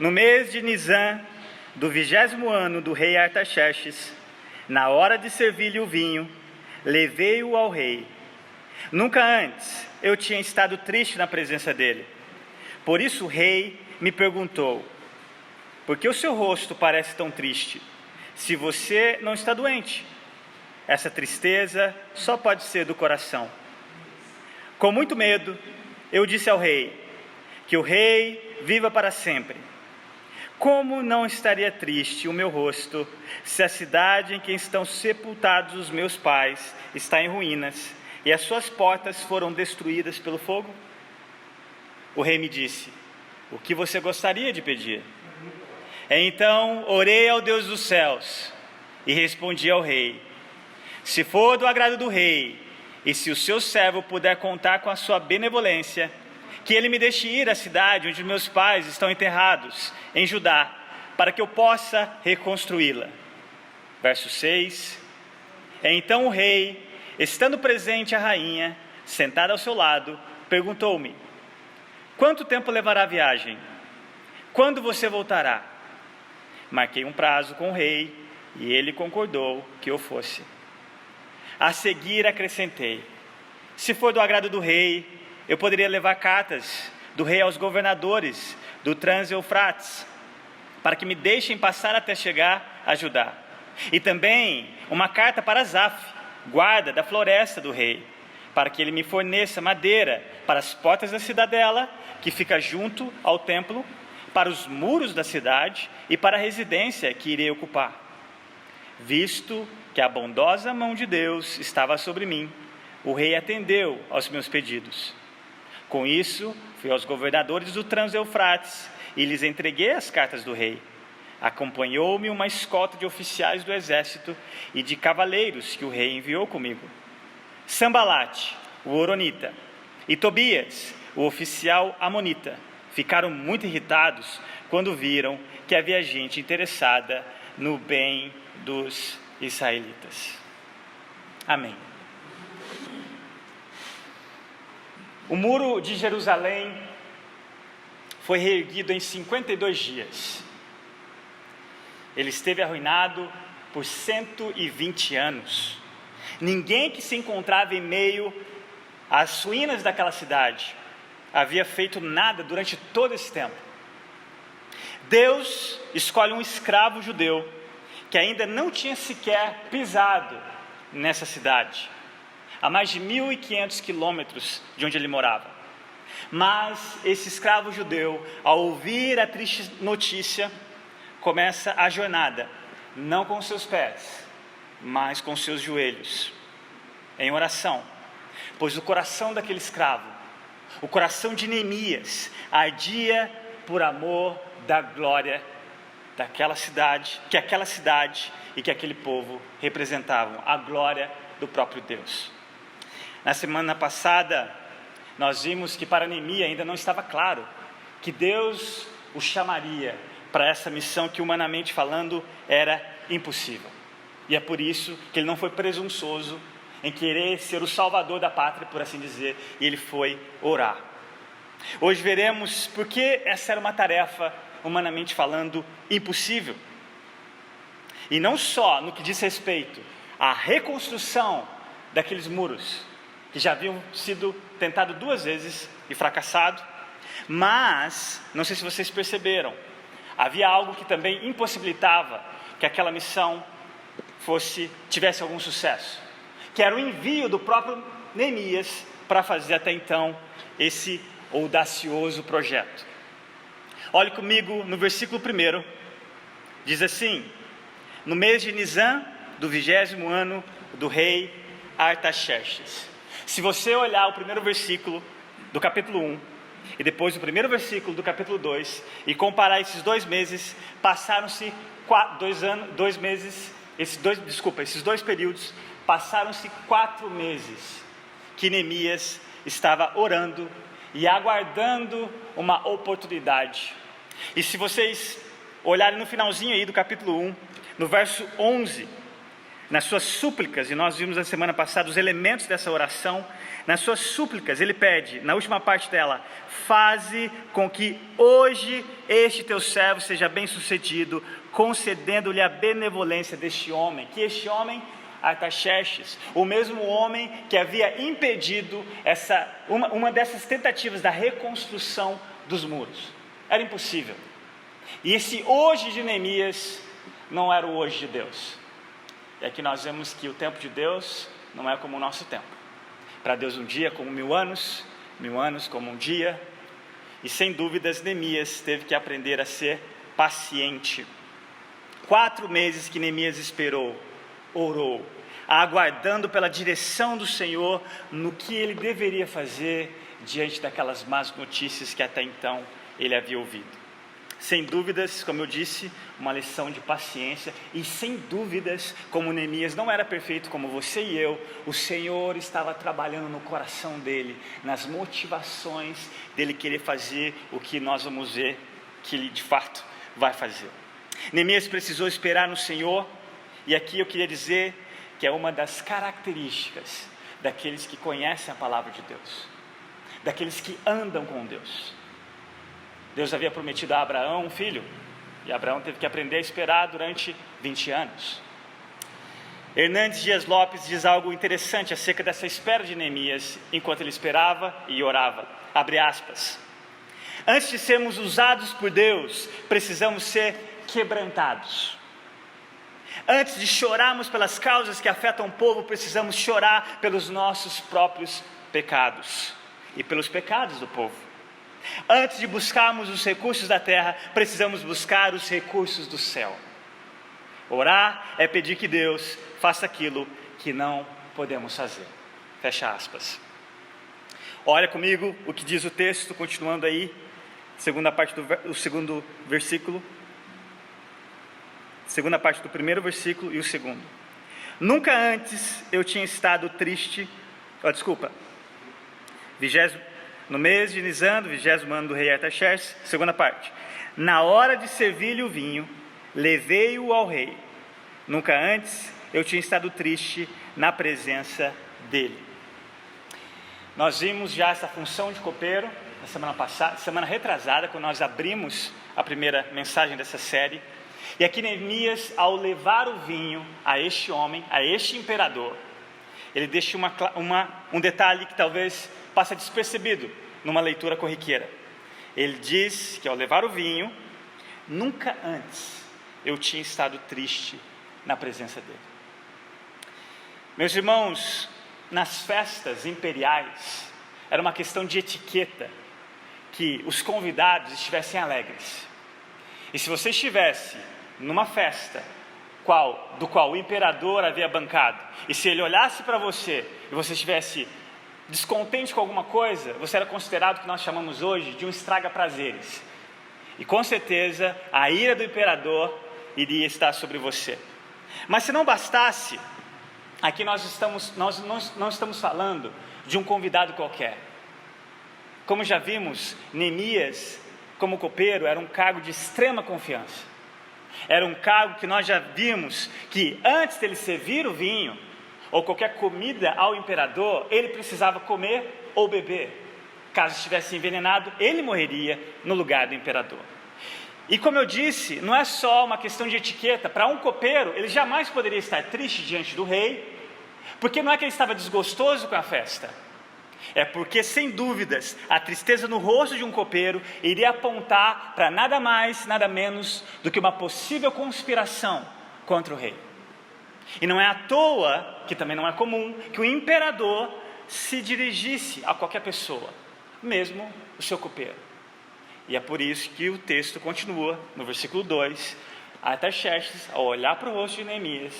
No mês de Nisan, do 20º ano do rei Artaxerxes, na hora de servir-lhe o vinho, levei-o ao rei. Nunca antes eu tinha estado triste na presença dele. Por isso o rei me perguntou: por que o seu rosto parece tão triste, se você não está doente? Essa tristeza só pode ser do coração. Com muito medo, eu disse ao rei: que o rei viva para sempre. Como não estaria triste o meu rosto, se a cidade em que estão sepultados os meus pais está em ruínas, e as suas portas foram destruídas pelo fogo? O rei me disse: o que você gostaria de pedir? Então orei ao Deus dos céus e respondi ao rei: se for do agrado do rei, e se o seu servo puder contar com a sua benevolência, que ele me deixe ir à cidade onde meus pais estão enterrados, em Judá, para que eu possa reconstruí-la. Verso 6. Então o rei, estando presente a rainha, sentada ao seu lado, perguntou-me: quanto tempo levará a viagem? Quando você voltará? Marquei um prazo com o rei, e ele concordou que eu fosse. A seguir acrescentei: se for do agrado do rei, eu poderia levar cartas do rei aos governadores do Trans-Eufrates, para que me deixem passar até chegar a Judá. E também uma carta para Asaf, guarda da floresta do rei, para que ele me forneça madeira para as portas da cidadela, que fica junto ao templo, para os muros da cidade e para a residência que irei ocupar. Visto que a bondosa mão de Deus estava sobre mim, o rei atendeu aos meus pedidos. Com isso, fui aos governadores do Trans-Eufrates e lhes entreguei as cartas do rei. Acompanhou-me uma escolta de oficiais do exército e de cavaleiros que o rei enviou comigo. Sambalate, o horonita, e Tobias, o oficial amonita, ficaram muito irritados quando viram que havia gente interessada no bem dos israelitas. Amém. O muro de Jerusalém foi reerguido em 52 dias. Ele esteve arruinado por 120 anos. Ninguém que se encontrava em meio às ruínas daquela cidade havia feito nada durante todo esse tempo. Deus escolhe um escravo judeu que ainda não tinha sequer pisado nessa cidade, a mais de 1.500 quilômetros de onde ele morava. Mas esse escravo judeu, ao ouvir a triste notícia, começa a jornada, não com seus pés, mas com seus joelhos, em oração, pois o coração daquele escravo, o coração de Neemias, ardia por amor da glória daquela cidade, que aquela cidade e que aquele povo representavam, a glória do próprio Deus. Na semana passada, nós vimos que para Neemias ainda não estava claro que Deus o chamaria para essa missão que, humanamente falando, era impossível. E é por isso que ele não foi presunçoso em querer ser o salvador da pátria, por assim dizer, e ele foi orar. Hoje veremos por que essa era uma tarefa, humanamente falando, impossível. E não só no que diz respeito à reconstrução daqueles muros, que já haviam sido tentado 2 vezes e fracassado, mas, não sei se vocês perceberam, havia algo que também impossibilitava que aquela missão tivesse algum sucesso, que era o envio do próprio Neemias para fazer até então esse audacioso projeto. Olhe comigo no versículo 1, diz assim: no mês de Nisan, do 20º ano do rei Artaxerxes. Se você olhar o primeiro versículo do capítulo 1 e depois o primeiro versículo do capítulo 2 e comparar esses 2 meses, passaram-se 2 meses, esses 2 períodos, passaram-se 4 meses que Neemias estava orando e aguardando uma oportunidade. E se vocês olharem no finalzinho aí do capítulo 1, no verso 11, nas suas súplicas, e nós vimos na semana passada os elementos dessa oração, nas suas súplicas ele pede, na última parte dela, faze com que hoje este teu servo seja bem sucedido, concedendo-lhe a benevolência deste homem, que este homem, Artaxerxes, o mesmo homem que havia impedido uma dessas tentativas da reconstrução dos muros, era impossível, e esse hoje de Neemias não era o hoje de Deus. E aqui nós vemos que o tempo de Deus não é como o nosso tempo. Para Deus um dia como 1000 anos como um dia. E sem dúvidas Neemias teve que aprender a ser paciente. 4 meses que Neemias esperou, orou, aguardando pela direção do Senhor no que ele deveria fazer diante daquelas más notícias que até então ele havia ouvido. Sem dúvidas, como eu disse, uma lição de paciência, e sem dúvidas, como Neemias não era perfeito como você e eu, o Senhor estava trabalhando no coração dele, nas motivações dele querer fazer o que nós vamos ver que ele de fato vai fazer. Neemias precisou esperar no Senhor, e aqui eu queria dizer que é uma das características daqueles que conhecem a palavra de Deus, daqueles que andam com Deus. Deus havia prometido a Abraão um filho, e Abraão teve que aprender a esperar durante 20 anos. Hernandes Dias Lopes diz algo interessante acerca dessa espera de Neemias, enquanto ele esperava e orava. Abre aspas. Antes de sermos usados por Deus, precisamos ser quebrantados. Antes de chorarmos pelas causas que afetam o povo, precisamos chorar pelos nossos próprios pecados e pelos pecados do povo. Antes de buscarmos os recursos da terra, precisamos buscar os recursos do céu. Orar é pedir que Deus faça aquilo que não podemos fazer. Fecha aspas. Olha comigo o que diz o texto, continuando aí, segunda parte do segundo versículo, segunda parte do primeiro versículo e o segundo. Nunca antes eu tinha estado triste, no mês de Nisan, 20º ano do rei Artaxerxes, segunda parte. Na hora de servir-lhe o vinho, levei-o ao rei. Nunca antes eu tinha estado triste na presença dele. Nós vimos já essa função de copeiro na semana passada, semana retrasada, quando nós abrimos a primeira mensagem dessa série. E aqui Neemias, ao levar o vinho a este homem, a este imperador, ele deixa um detalhe que talvez passa despercebido numa leitura corriqueira. Ele diz que ao levar o vinho, nunca antes eu tinha estado triste na presença dele. Meus irmãos, nas festas imperiais, era uma questão de etiqueta que os convidados estivessem alegres. E se você estivesse numa festa do qual o imperador havia bancado, e se ele olhasse para você e você estivesse descontente com alguma coisa, você era considerado o que nós chamamos hoje de um estraga-prazeres, e com certeza a ira do imperador iria estar sobre você. Mas se não bastasse, aqui nós não estamos falando de um convidado qualquer. Como já vimos, Neemias, como copeiro, era um cargo de extrema confiança. Era um cargo que nós já vimos que antes dele servir o vinho ou qualquer comida ao imperador, ele precisava comer ou beber. Caso estivesse envenenado, ele morreria no lugar do imperador. E como eu disse, não é só uma questão de etiqueta. Para um copeiro, ele jamais poderia estar triste diante do rei, porque não é que ele estava desgostoso com a festa, é porque, sem dúvidas, a tristeza no rosto de um copeiro iria apontar para nada mais, nada menos do que uma possível conspiração contra o rei. E não é à toa, que também não é comum, que o imperador se dirigisse a qualquer pessoa, mesmo o seu copeiro. E é por isso que o texto continua, no versículo 2, Artaxerxes, ao olhar para o rosto de Neemias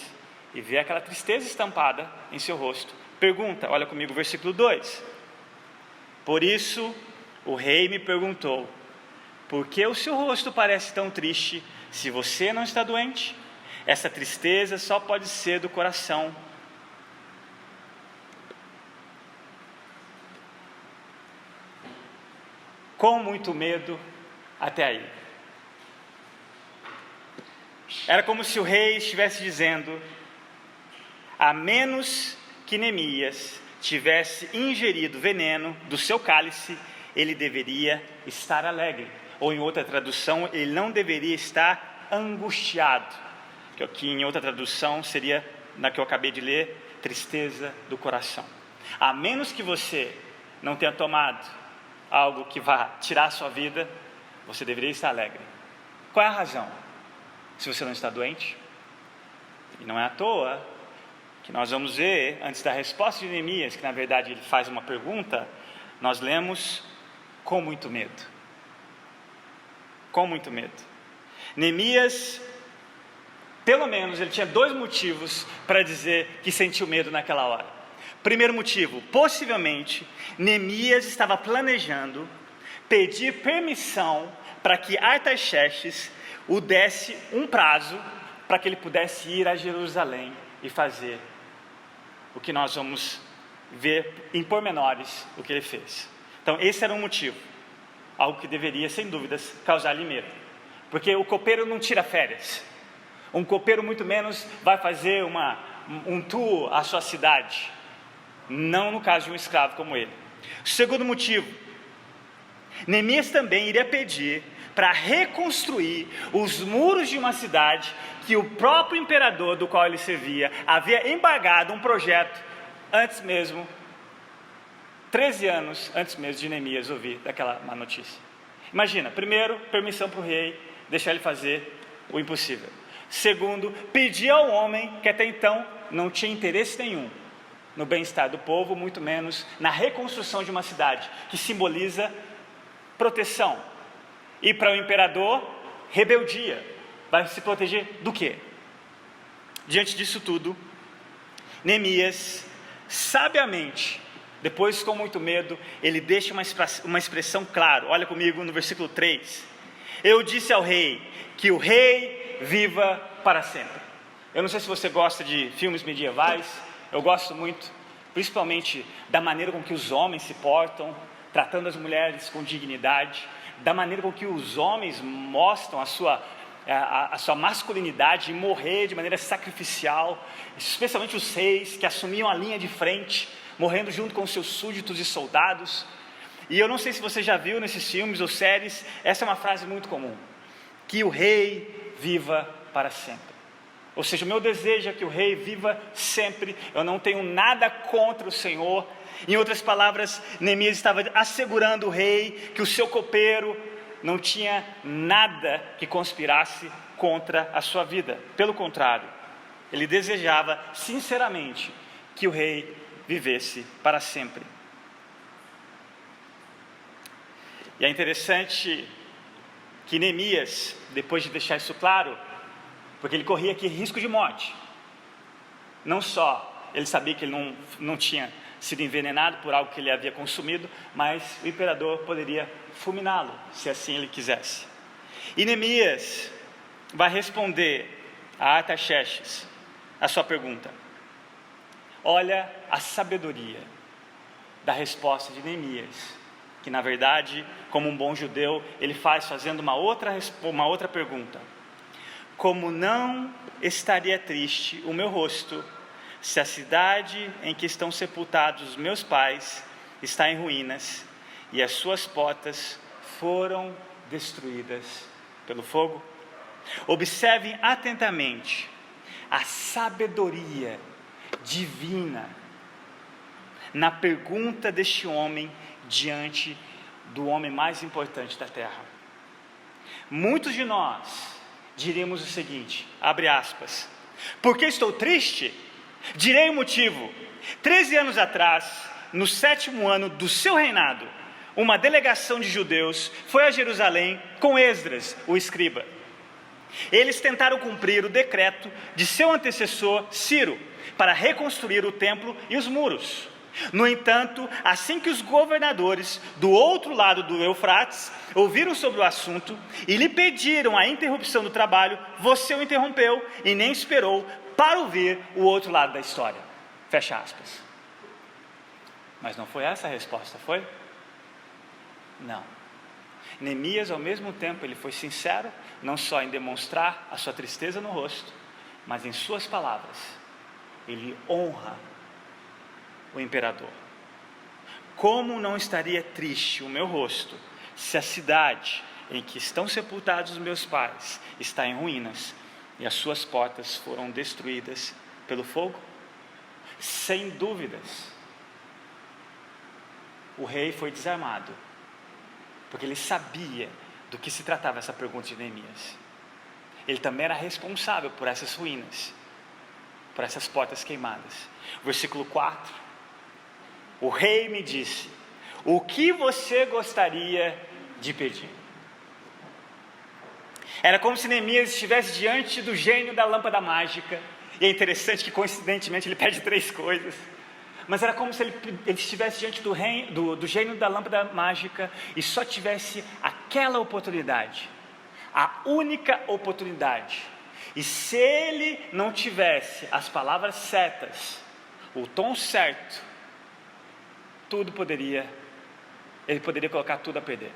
e ver aquela tristeza estampada em seu rosto, pergunta, olha comigo o versículo 2. Por isso o rei me perguntou, por que o seu rosto parece tão triste se você não está doente? Essa tristeza só pode ser do coração. Com muito medo, até aí. Era como se o rei estivesse dizendo, a menos que Neemias tivesse ingerido veneno do seu cálice, ele deveria estar alegre. Ou em outra tradução, ele não deveria estar angustiado, que em outra tradução seria, na que eu acabei de ler, tristeza do coração. A menos que você não tenha tomado algo que vá tirar a sua vida, você deveria estar alegre. Qual é a razão? Se você não está doente? E não é à toa que nós vamos ver, antes da resposta de Neemias, que na verdade ele faz uma pergunta, nós lemos com muito medo. Com muito medo. Neemias, pelo menos, ele tinha 2 motivos para dizer que sentiu medo naquela hora. Primeiro motivo, possivelmente, Neemias estava planejando pedir permissão para que Artaxerxes o desse um prazo para que ele pudesse ir a Jerusalém e fazer o que nós vamos ver em pormenores o que ele fez. Então esse era um motivo, algo que deveria sem dúvidas causar-lhe medo, porque o copeiro não tira férias, um copeiro muito menos vai fazer um tour à sua cidade, não no caso de um escravo como ele. Segundo motivo, Neemias também iria pedir para reconstruir os muros de uma cidade que o próprio imperador do qual ele servia havia embargado um projeto antes mesmo, 13 anos antes mesmo de Neemias ouvir daquela má notícia. Imagina, primeiro, permissão para o rei, deixar ele fazer o impossível. Segundo, pedir ao homem que até então não tinha interesse nenhum no bem-estar do povo, muito menos na reconstrução de uma cidade, que simboliza proteção. E para o imperador, rebeldia. Vai se proteger do quê? Diante disso tudo, Neemias, sabiamente, depois com muito medo, ele deixa uma expressão clara. Olha comigo no versículo 3. Eu disse ao rei, que o rei viva para sempre. Eu não sei se você gosta de filmes medievais, eu gosto muito, principalmente da maneira com que os homens se portam, tratando as mulheres com dignidade, da maneira com que os homens mostram a sua masculinidade em morrer de maneira sacrificial, especialmente os reis que assumiam a linha de frente, morrendo junto com seus súditos e soldados. E eu não sei se você já viu nesses filmes ou séries, essa é uma frase muito comum, que o rei viva para sempre. Ou seja, o meu desejo é que o rei viva sempre, eu não tenho nada contra o Senhor. Em outras palavras, Neemias estava assegurando o rei que o seu copeiro não tinha nada que conspirasse contra a sua vida. Pelo contrário, ele desejava sinceramente que o rei vivesse para sempre. E é interessante que Neemias, depois de deixar isso claro, porque ele corria aqui risco de morte, não só ele sabia que ele não tinha sido envenenado por algo que ele havia consumido, mas o imperador poderia fulminá-lo, se assim ele quisesse. E Neemias vai responder a Artaxerxes a sua pergunta. Olha a sabedoria da resposta de Neemias, que na verdade, como um bom judeu, ele faz fazendo uma outra pergunta. Como não estaria triste o meu rosto, se a cidade em que estão sepultados os meus pais está em ruínas, e as suas portas foram destruídas pelo fogo? Observem atentamente a sabedoria divina na pergunta deste homem diante do homem mais importante da terra. Muitos de nós diríamos o seguinte, abre aspas, por que estou triste? Direi o motivo. 13 anos atrás, no 7º ano do seu reinado, uma delegação de judeus foi a Jerusalém com Esdras, o escriba. Eles tentaram cumprir o decreto de seu antecessor Ciro para reconstruir o templo e os muros. No entanto, assim que os governadores do outro lado do Eufrates ouviram sobre o assunto e lhe pediram a interrupção do trabalho, você o interrompeu e nem esperou para ouvir o outro lado da história. Fecha aspas. Mas não foi essa a resposta, foi? Não. Neemias, ao mesmo tempo, ele foi sincero, não só em demonstrar a sua tristeza no rosto, mas em suas palavras. ele honra o imperador. Como não estaria triste o meu rosto se a cidade em que estão sepultados os meus pais está em ruínas e as suas portas foram destruídas pelo fogo? Sem dúvidas, o rei foi desarmado, porque ele sabia do que se tratava essa pergunta de Neemias. Ele também era responsável por essas ruínas, por essas portas queimadas. Versículo 4: o rei me disse: o que você gostaria de pedir? Era como se Neemias estivesse diante do gênio da lâmpada mágica. E é interessante que, coincidentemente, ele pede 3 coisas. Mas era como se ele estivesse diante do gênio da lâmpada mágica e só tivesse aquela oportunidade, a única oportunidade. E se ele não tivesse as palavras certas, o tom certo, ele poderia colocar tudo a perder.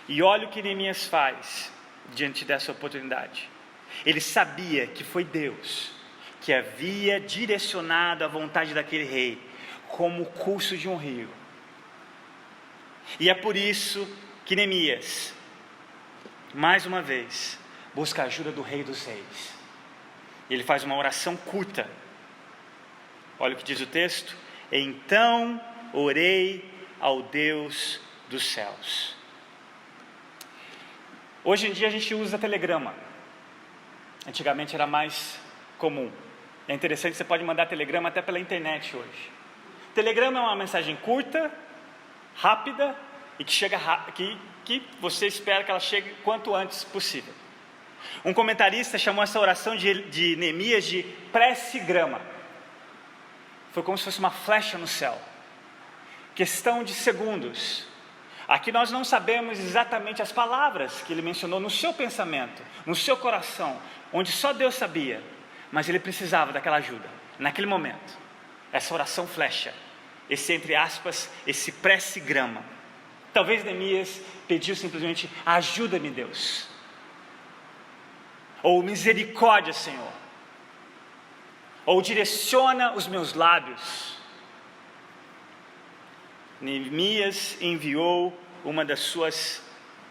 E olha o que Neemias faz diante dessa oportunidade. Ele sabia que foi Deus que havia direcionado a vontade daquele rei como o curso de um rio. E é por isso que Neemias, mais uma vez, busca a ajuda do Rei dos Reis. Ele faz uma oração curta. Olha o que diz o texto: então orei ao Deus dos céus. Hoje em dia a gente usa telegrama. Antigamente era mais comum. É interessante, você pode mandar telegrama até pela internet hoje. Telegrama é uma mensagem curta, rápida e que você espera que ela chegue quanto antes possível. Um comentarista chamou essa oração de Neemias de prece-grama. Foi como se fosse uma flecha no céu. Questão de segundos. Aqui nós não sabemos exatamente as palavras que ele mencionou no seu pensamento, no seu coração, onde só Deus sabia, mas ele precisava daquela ajuda, naquele momento. Essa oração flecha, esse entre aspas, esse prece-grama. Talvez Neemias pediu simplesmente: ajuda-me, Deus, ou misericórdia, Senhor, ou direciona os meus lábios. Neemias enviou uma das suas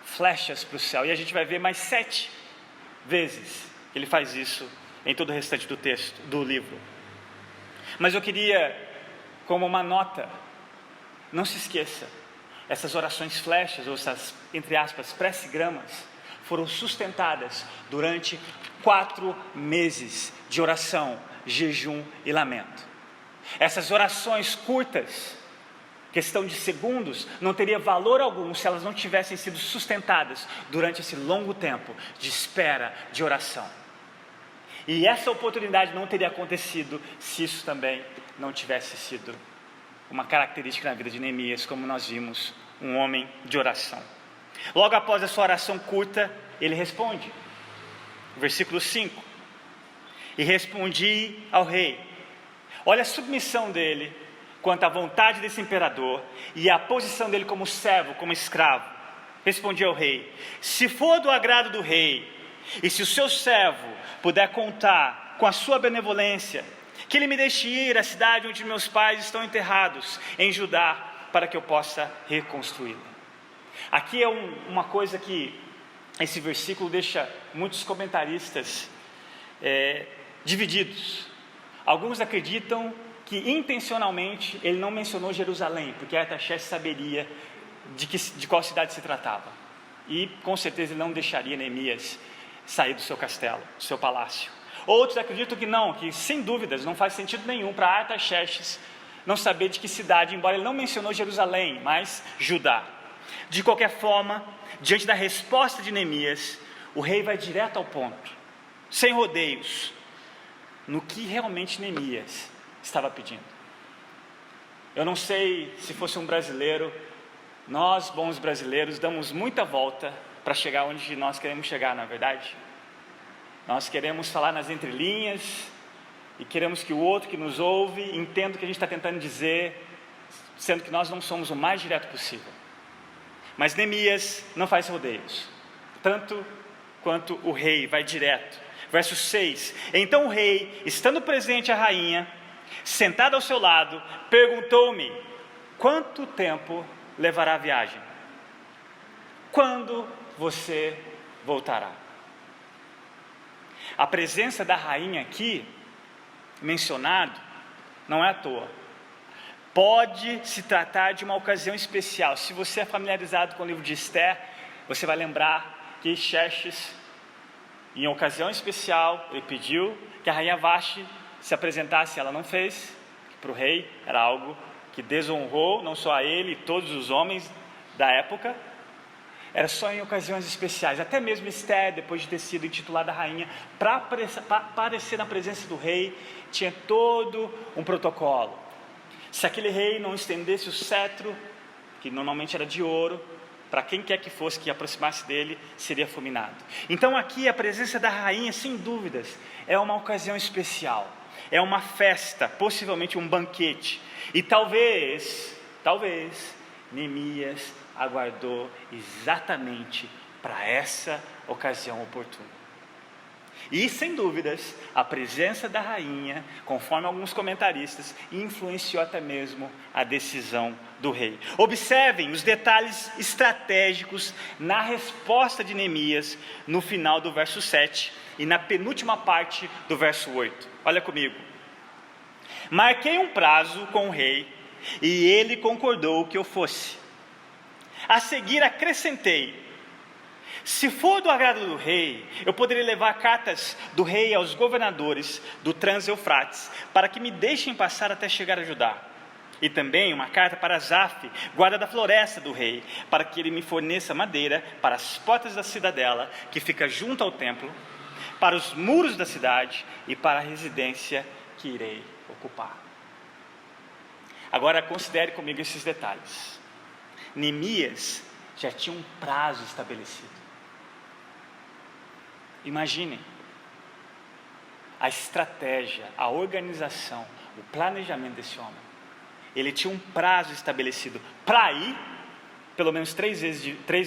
flechas para o céu, e a gente vai ver mais 7 vezes que ele faz isso em todo o restante do texto, do livro. Mas eu queria, como uma nota, não se esqueça, essas orações flechas, ou essas, entre aspas, prece-gramas, foram sustentadas durante 4 meses de oração, jejum e lamento. Essas orações curtas, questão de segundos, não teria valor algum se elas não tivessem sido sustentadas durante esse longo tempo de espera, de oração. E essa oportunidade não teria acontecido se isso também não tivesse sido uma característica na vida de Neemias, como nós vimos, um homem de oração. Logo após a sua oração curta, ele responde, versículo 5: e respondi ao rei. Olha a submissão dele quanto à vontade desse imperador e a posição dele como servo, como escravo. Respondi ao rei: se for do agrado do rei, e se o seu servo puder contar com a sua benevolência, que ele me deixe ir à cidade onde meus pais estão enterrados, em Judá, para que eu possa reconstruí-la. Aqui é uma coisa que esse versículo deixa muitos comentaristas divididos. Alguns acreditam que intencionalmente ele não mencionou Jerusalém, porque Artaxerxes saberia de qual cidade se tratava. E com certeza ele não deixaria Neemias sair do seu castelo, do seu palácio. Outros acreditam que não, que sem dúvidas não faz sentido nenhum para Artaxerxes não saber de que cidade, embora ele não mencionou Jerusalém, mas Judá. De qualquer forma, diante da resposta de Neemias, o rei vai direto ao ponto, sem rodeios, no que realmente Neemias estava pedindo. Eu não sei se fosse um brasileiro, nós, bons brasileiros, damos muita volta para chegar onde nós queremos chegar, não é verdade? Nós queremos falar nas entrelinhas e queremos que o outro que nos ouve entenda o que a gente está tentando dizer, sendo que nós não somos o mais direto possível. Mas Neemias não faz rodeios, tanto quanto o rei vai direto, Verso 6: Então o rei, estando presente a rainha, sentada ao seu lado, perguntou-me: quanto tempo levará a viagem? Quando você voltará? A presença da rainha aqui, mencionado, não é à toa. Pode se tratar de uma ocasião especial. Se você é familiarizado com o livro de Esther, você vai lembrar que Xerxes, em ocasião especial, ele pediu que a rainha Vasti se apresentasse, ela não fez. Para o rei era algo que desonrou não só a ele, todos os homens da época. Era só em ocasiões especiais. Até mesmo Esther, depois de ter sido intitulada rainha, para aparecer na presença do rei, tinha todo um protocolo. Se aquele rei não estendesse o cetro, que normalmente era de ouro, para quem quer que fosse que aproximasse dele, seria fulminado. Então aqui a presença da rainha, sem dúvidas, é uma ocasião especial. É uma festa, possivelmente um banquete. E talvez, Neemias aguardou exatamente para essa ocasião oportuna. E, sem dúvidas, a presença da rainha, conforme alguns comentaristas, influenciou até mesmo a decisão do rei. Observem os detalhes estratégicos na resposta de Neemias no final do verso 7 e na penúltima parte do verso 8. Olha comigo. Marquei um prazo com o rei e ele concordou que eu fosse. A seguir acrescentei: se for do agrado do rei, eu poderia levar cartas do rei aos governadores do Trans-Eufrates, para que me deixem passar até chegar a Judá. E também uma carta para Asaf, guarda da floresta do rei, para que ele me forneça madeira para as portas da cidadela, que fica junto ao templo, para os muros da cidade e para a residência que irei ocupar. Agora considere comigo esses detalhes. Neemias já tinha um prazo estabelecido. Imaginem a estratégia, a organização, o planejamento desse homem. Ele tinha um prazo estabelecido para ir, pelo menos 3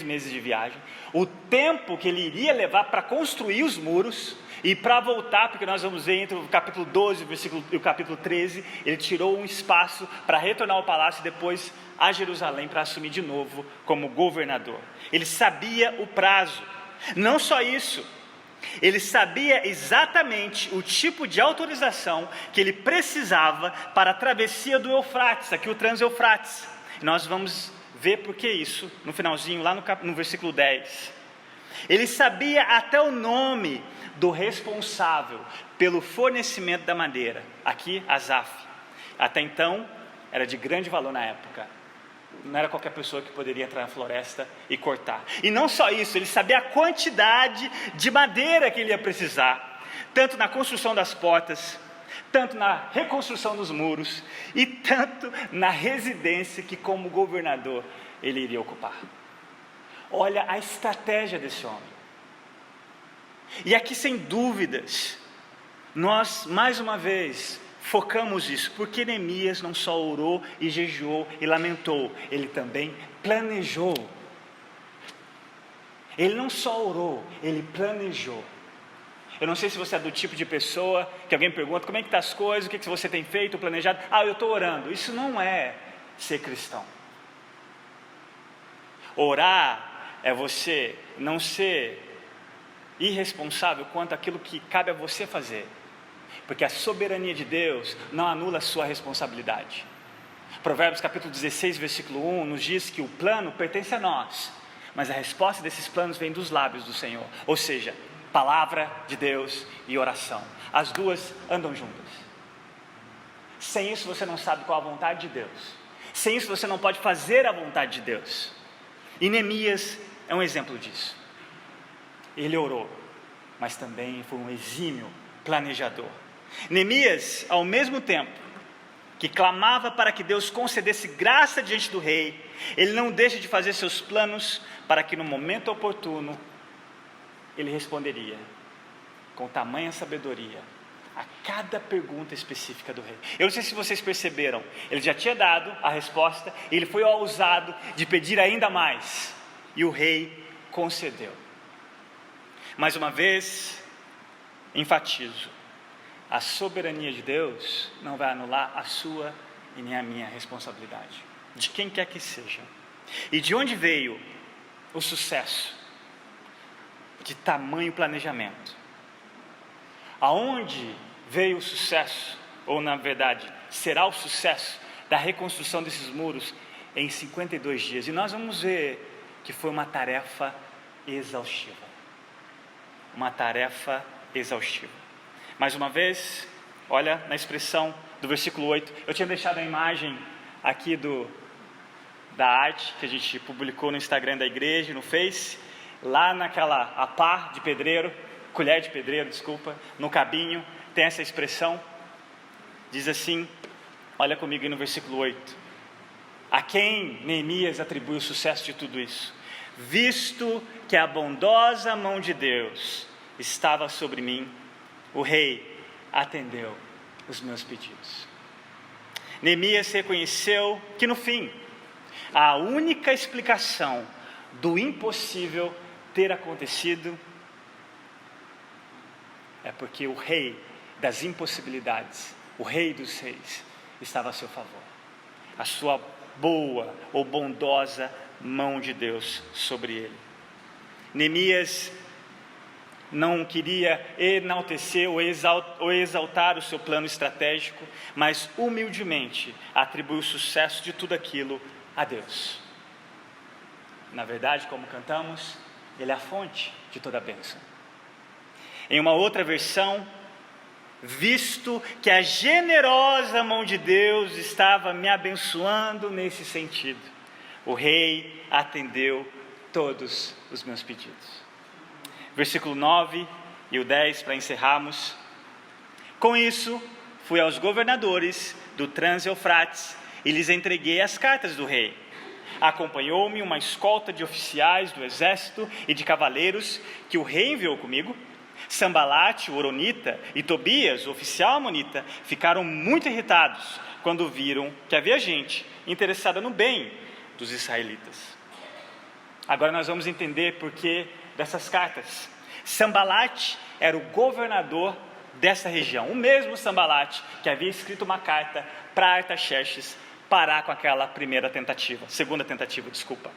meses de viagem, o tempo que ele iria levar para construir os muros e para voltar, porque nós vamos ver entre o capítulo 12 e o capítulo 13, ele tirou um espaço para retornar ao palácio e depois a Jerusalém para assumir de novo como governador. Ele sabia o prazo. Não só isso, ele sabia exatamente o tipo de autorização que ele precisava para a travessia do Eufrates, aqui o Trans-Eufrates. Nós vamos ver por que isso no finalzinho, lá no versículo 10. Ele sabia até o nome do responsável pelo fornecimento da madeira, aqui Asaf. Até então era de grande valor na época. Não era qualquer pessoa que poderia entrar na floresta e cortar. E não só isso, ele sabia a quantidade de madeira que ele ia precisar, tanto na construção das portas, tanto na reconstrução dos muros, e tanto na residência que, como governador, ele iria ocupar. Olha a estratégia desse homem. E aqui, sem dúvidas, nós, mais uma vez, focamos isso, porque Neemias não só orou e jejuou e lamentou, ele também planejou. Ele não só orou, ele planejou. Eu não sei se você é do tipo de pessoa que alguém pergunta: como é que estão as coisas, o que você tem feito, planejado? Eu estou orando. Isso não é ser cristão. Orar é você não ser irresponsável quanto àquilo que cabe a você fazer, porque a soberania de Deus não anula a sua responsabilidade. Provérbios capítulo 16, versículo 1 nos diz que o plano pertence a nós, mas a resposta desses planos vem dos lábios do Senhor, ou seja, palavra de Deus e oração. As duas andam juntas. Sem isso você não sabe qual a vontade de Deus. Sem isso você não pode fazer a vontade de Deus. E Neemias é um exemplo disso. Ele orou, mas também foi um exímio planejador. Neemias, ao mesmo tempo que clamava para que Deus concedesse graça diante do rei, ele não deixa de fazer seus planos para que no momento oportuno ele responderia com tamanha sabedoria a cada pergunta específica do rei. Eu não sei se vocês perceberam, ele já tinha dado a resposta e ele foi ousado de pedir ainda mais, e o rei concedeu. Mais uma vez, enfatizo, a soberania de Deus não vai anular a sua e nem a minha responsabilidade, de quem quer que seja. E de onde veio o sucesso? De tamanho planejamento. Aonde veio o sucesso, ou na verdade, será o sucesso da reconstrução desses muros em 52 dias? E nós vamos ver que foi uma tarefa exaustiva. Uma tarefa exaustiva. Mais uma vez, olha na expressão do versículo 8. Eu tinha deixado a imagem aqui da arte que a gente publicou no Instagram da igreja, no Face, lá naquela pá de pedreiro, colher de pedreiro, desculpa, no cabinho, tem essa expressão, diz assim, olha comigo aí no versículo 8, a quem Neemias atribui o sucesso de tudo isso? Visto que a bondosa mão de Deus estava sobre mim, o rei atendeu os meus pedidos. Neemias reconheceu que no fim, a única explicação do impossível ter acontecido é porque o rei das impossibilidades, o rei dos reis, estava a seu favor. A sua boa ou bondosa mão de Deus sobre ele. Neemias não queria enaltecer ou exaltar o seu plano estratégico, mas humildemente atribuiu o sucesso de tudo aquilo a Deus. Na verdade, como cantamos, Ele é a fonte de toda a bênção. Em uma outra versão, visto que a generosa mão de Deus estava me abençoando nesse sentido, o rei atendeu todos os meus pedidos. Versículo 9 e o 10 para encerrarmos. Com isso, fui aos governadores do Trans-Eufrates e lhes entreguei as cartas do rei. Acompanhou-me uma escolta de oficiais do exército e de cavaleiros que o rei enviou comigo. Sambalate, o horonita, e Tobias, o oficial amonita, ficaram muito irritados quando viram que havia gente interessada no bem dos israelitas. Agora nós vamos entender por que dessas cartas. Sambalate era o governador dessa região, o mesmo Sambalate que havia escrito uma carta para Artaxerxes parar com aquela segunda tentativa.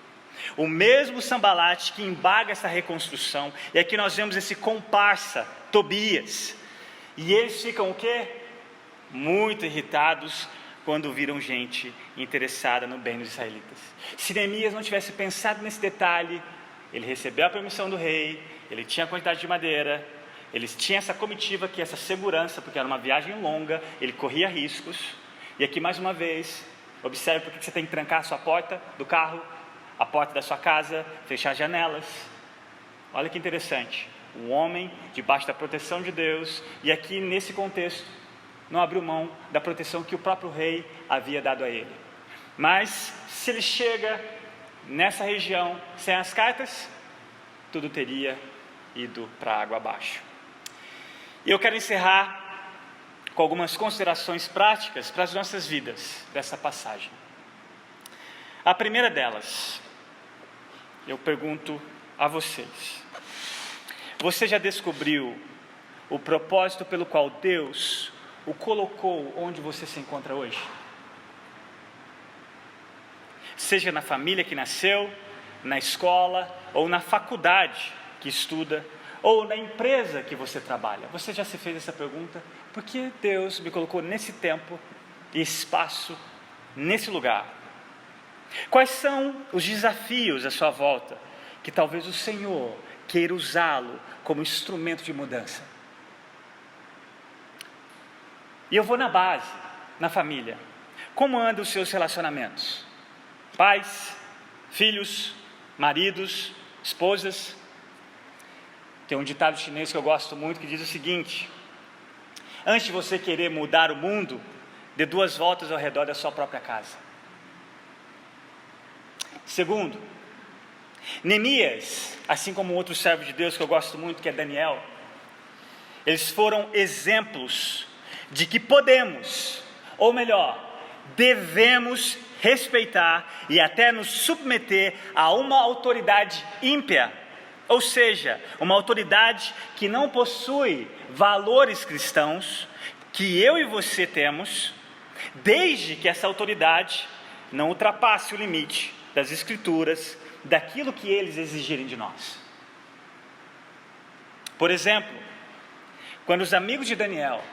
O mesmo Sambalate que embarga essa reconstrução, e aqui nós vemos esse comparsa, Tobias, e eles ficam o quê? Muito irritados quando viram gente interessada no bem dos israelitas. Se Neemias não tivesse pensado nesse detalhe, ele recebeu a permissão do rei, ele tinha a quantidade de madeira, eles tinham essa comitiva aqui, essa segurança, porque era uma viagem longa, ele corria riscos, e aqui mais uma vez, observe porque você tem que trancar a sua porta do carro, a porta da sua casa, fechar as janelas. Olha que interessante, um homem debaixo da proteção de Deus, e aqui nesse contexto, não abriu mão da proteção que o próprio rei havia dado a ele. Mas, se ele chega nessa região sem as cartas, tudo teria ido para a água abaixo. E eu quero encerrar com algumas considerações práticas para as nossas vidas dessa passagem. A primeira delas, eu pergunto a vocês: você já descobriu o propósito pelo qual Deus o colocou onde você se encontra hoje? Seja na família que nasceu, na escola ou na faculdade que estuda, ou na empresa que você trabalha. Você já se fez essa pergunta? Por que Deus me colocou nesse tempo e espaço, nesse lugar? Quais são os desafios à sua volta, que talvez o Senhor queira usá-lo como instrumento de mudança? E eu vou na base, na família. Como andam os seus relacionamentos? Pais, filhos, maridos, esposas. Tem um ditado chinês que eu gosto muito que diz o seguinte: antes de você querer mudar o mundo, dê 2 voltas ao redor da sua própria casa. Segundo, Neemias, assim como outro servo de Deus que eu gosto muito, que é Daniel, eles foram exemplos de que podemos, ou melhor, devemos respeitar e até nos submeter a uma autoridade ímpia Ou seja, uma autoridade que não possui valores cristãos, que eu e você temos, desde que essa autoridade não ultrapasse o limite das Escrituras, daquilo que eles exigirem de nós. Por exemplo, quando os amigos de Daniel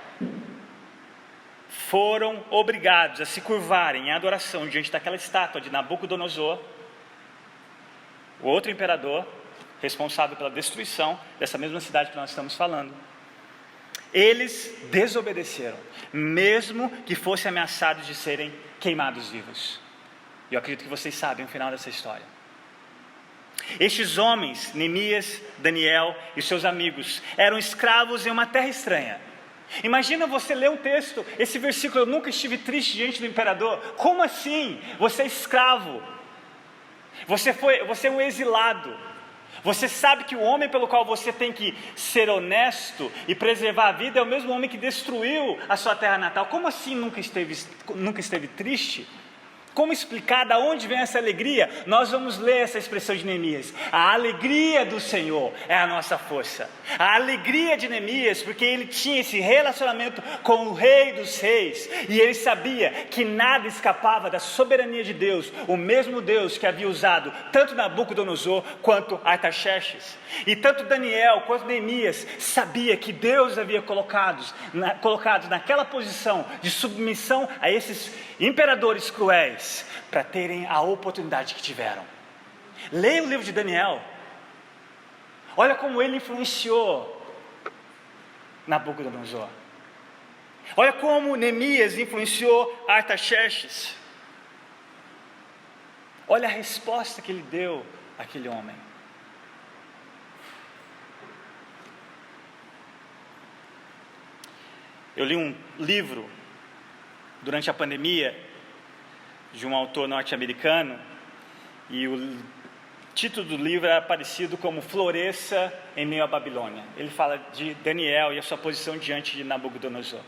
foram obrigados a se curvarem em adoração diante daquela estátua de Nabucodonosor, o outro imperador, responsável pela destruição dessa mesma cidade que nós estamos falando, eles desobedeceram, mesmo que fossem ameaçados de serem queimados vivos. Eu acredito que vocês sabem o final dessa história. Estes homens, Neemias, Daniel e seus amigos, eram escravos em uma terra estranha. Imagina você ler um texto, esse versículo: eu nunca estive triste diante do imperador. Como assim? Você é escravo, você é um exilado. Você sabe que o homem pelo qual você tem que ser honesto e preservar a vida é o mesmo homem que destruiu a sua terra natal. Como assim nunca esteve triste? Como explicar de onde vem essa alegria? Nós vamos ler essa expressão de Neemias: a alegria do Senhor é a nossa força. A alegria de Neemias, porque ele tinha esse relacionamento com o Rei dos Reis, e ele sabia que nada escapava da soberania de Deus, o mesmo Deus que havia usado tanto Nabucodonosor quanto Artaxerxes. E tanto Daniel quanto Neemias sabia que Deus havia colocado naquela posição de submissão a esses imperadores cruéis, para terem a oportunidade que tiveram. Leia o livro de Daniel. Olha como ele influenciou Nabucodonosor. Olha como Neemias influenciou Artaxerxes. Olha a resposta que ele deu àquele homem. Eu li um livro durante a pandemia de um autor norte-americano, e o título do livro era parecido como Floresça em Meio à Babilônia. Ele fala de Daniel e a sua posição diante de Nabucodonosor.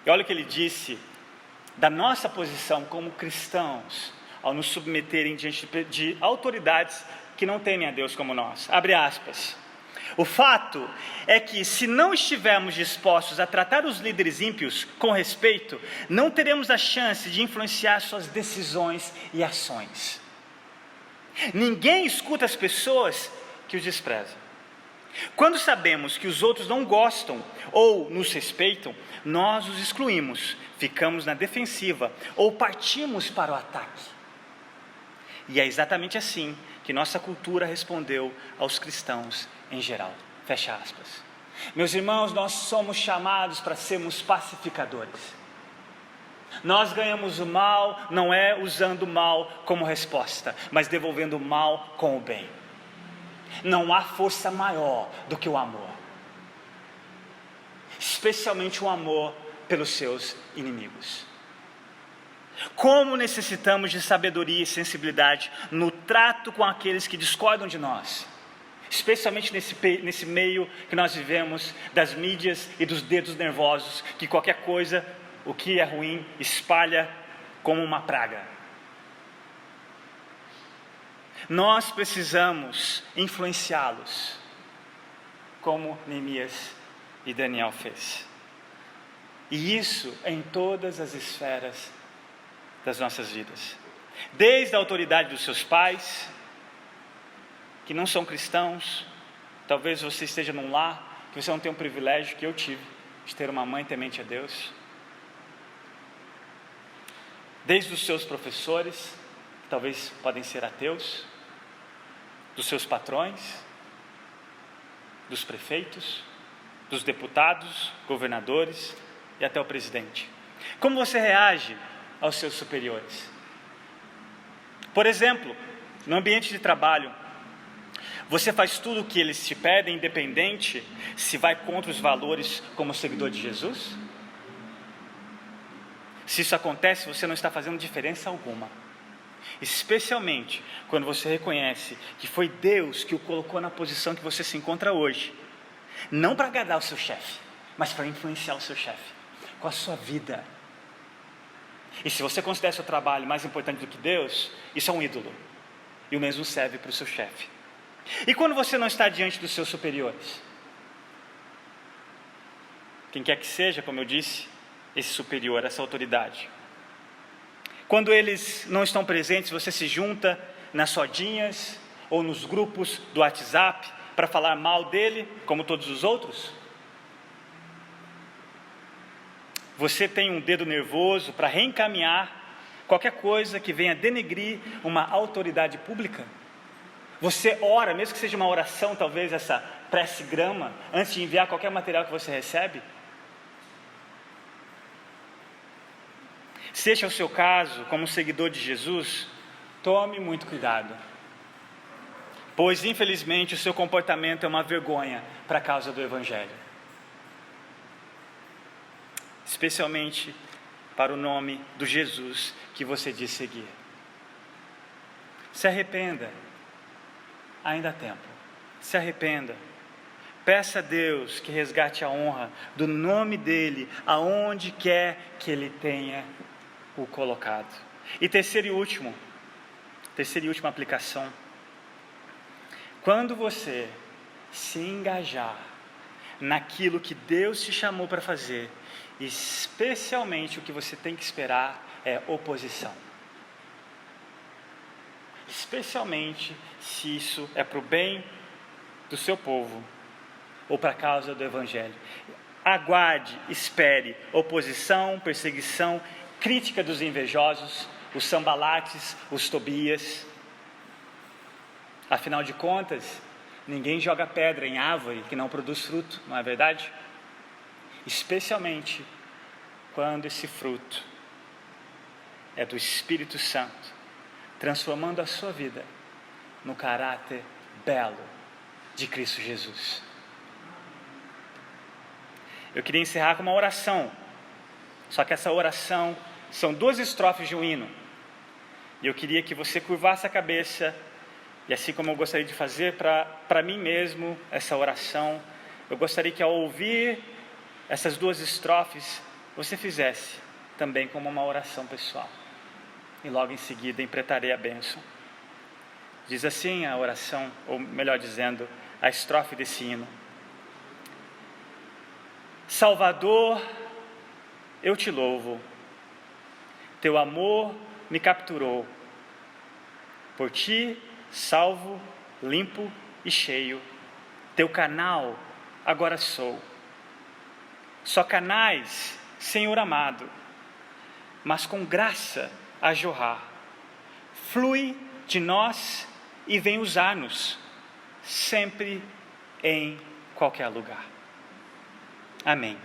E olha o que ele disse da nossa posição como cristãos ao nos submeterem diante de autoridades que não temem a Deus como nós. Abre aspas. O fato é que, se não estivermos dispostos a tratar os líderes ímpios com respeito, não teremos a chance de influenciar suas decisões e ações. Ninguém escuta as pessoas que os desprezam. Quando sabemos que os outros não gostam ou nos respeitam, nós os excluímos, ficamos na defensiva ou partimos para o ataque. E é exatamente assim que nossa cultura respondeu aos cristãos em geral. Fecha aspas. Meus irmãos, nós somos chamados para sermos pacificadores. Nós ganhamos o mal, não é usando o mal como resposta, mas devolvendo o mal com o bem. Não há força maior do que o amor, especialmente o amor pelos seus inimigos. Como necessitamos de sabedoria e sensibilidade no trato com aqueles que discordam de nós, especialmente nesse meio que nós vivemos, das mídias e dos dedos nervosos, que qualquer coisa, o que é ruim, espalha como uma praga. Nós precisamos influenciá-los, como Neemias e Daniel fez. E isso em todas as esferas das nossas vidas. Desde a autoridade dos seus pais, que não são cristãos. Talvez você esteja num lar que você não tem o privilégio que eu tive, de ter uma mãe temente a Deus. Desde os seus professores, que talvez podem ser ateus, dos seus patrões, dos prefeitos, dos deputados, governadores e até o presidente. Como você reage aos seus superiores? Por exemplo, no ambiente de trabalho, você faz tudo o que eles te pedem, independente se vai contra os valores como seguidor de Jesus? Se isso acontece, você não está fazendo diferença alguma. Especialmente quando você reconhece que foi Deus que o colocou na posição que você se encontra hoje. Não para agradar o seu chefe, mas para influenciar o seu chefe com a sua vida. E se você considera seu trabalho mais importante do que Deus, isso é um ídolo. E o mesmo serve para o seu chefe. E quando você não está diante dos seus superiores? Quem quer que seja, como eu disse, esse superior, essa autoridade. Quando eles não estão presentes, você se junta nas rodinhas ou nos grupos do WhatsApp para falar mal dele, como todos os outros? Você tem um dedo nervoso para reencaminhar qualquer coisa que venha denegrir uma autoridade pública? Você ora, mesmo que seja uma oração, talvez essa prece-grama, antes de enviar qualquer material que você recebe? Se este é o seu caso, como seguidor de Jesus, tome muito cuidado, pois infelizmente o seu comportamento é uma vergonha para a causa do Evangelho, especialmente para o nome do Jesus que você diz seguir. Se arrependa, ainda há tempo, se arrependa. Peça a Deus que resgate a honra do nome dEle, aonde quer que Ele tenha o colocado. E terceira e última aplicação. Quando você se engajar naquilo que Deus te chamou para fazer, especialmente o que você tem que esperar é oposição. Especialmente se isso é para o bem do seu povo ou para a causa do Evangelho. Aguarde, espere oposição, perseguição, crítica dos invejosos, os Sambalates, os Tobias. Afinal de contas, ninguém joga pedra em árvore que não produz fruto, não é verdade? Especialmente quando esse fruto é do Espírito Santo, transformando a sua vida no caráter belo de Cristo Jesus. Eu queria encerrar com uma oração, só que essa oração são 2 estrofes de um hino, e eu queria que você curvasse a cabeça, e assim como eu gostaria de fazer para mim mesmo essa oração, eu gostaria que ao ouvir essas 2 estrofes, você fizesse também como uma oração pessoal, e logo em seguida empretarei a bênção. Diz assim a oração, ou melhor dizendo, a estrofe desse hino: Salvador, eu te louvo, teu amor me capturou, por ti salvo, limpo e cheio, teu canal agora sou. Só canais, Senhor amado, mas com graça a jorrar, flui de nós e vem usar-nos, sempre, em qualquer lugar. Amém.